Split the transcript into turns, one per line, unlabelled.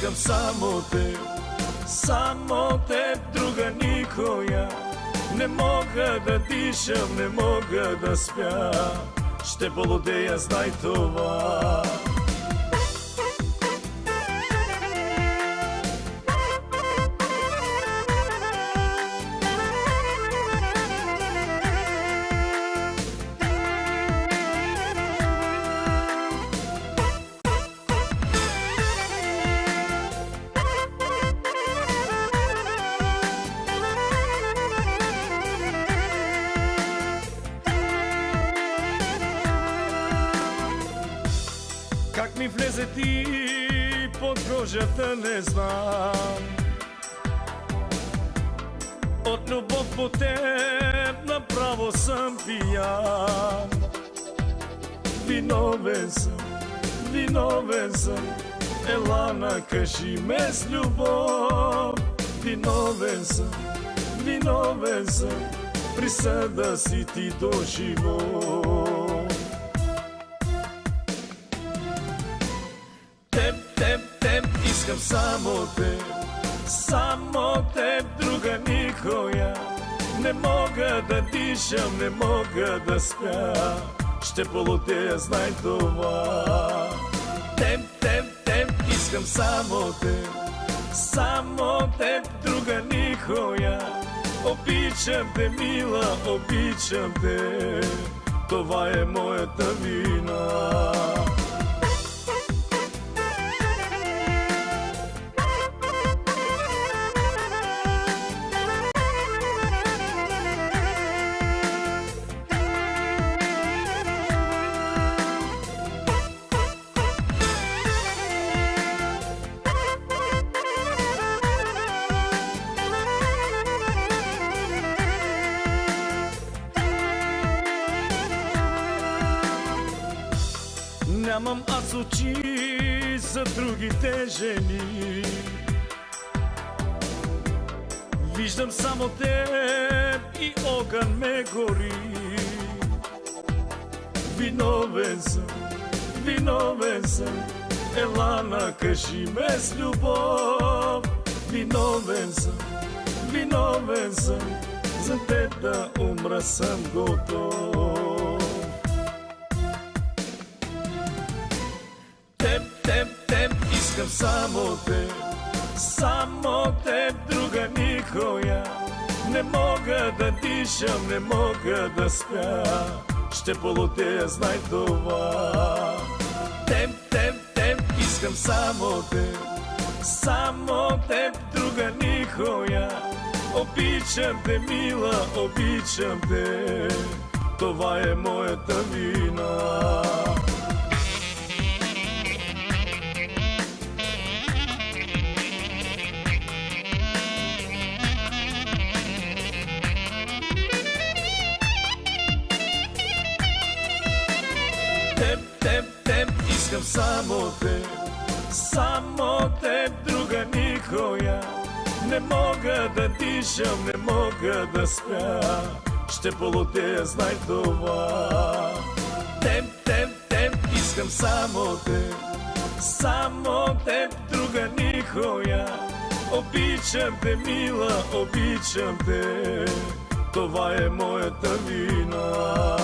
Искам само теб, друга никоя. Не мога да дишам, не мога да спя. Ще болодея, знай това. Как ми влезе ти под кожата, не знам. От любов по теб направо съм пиян. Виновен съм, ела накажи ме с любов. Виновен съм, присъда си ти до живот. Теб, искам само теб, друга никоя. Не мога да дишам, не мога да спя. Ще болодея, знай това. Теб, искам само теб, друга никоя. Обичам те, мила, обичам те. Това е моята вина. Нямам аз очи за другите жени. Виждам само теб и огън ме гори. Виновен съм, ела накажи ме с любов. Виновен съм, за теб да умра съм готов. Теб, искам само теб, друга никоя. Не мога да дишам, не мога да спя. Ще болодея, знай това. Теб, искам само теб, друга никоя. Обичам те, мила, обичам те. Това е моята вина. Теб, искам само теб, друга никоя. Не мога да дишам, не мога да спя. Ще болодея, знай това. Теб, искам само теб, друга никоя. Обичам те, мила, обичам те. Това е моята вина.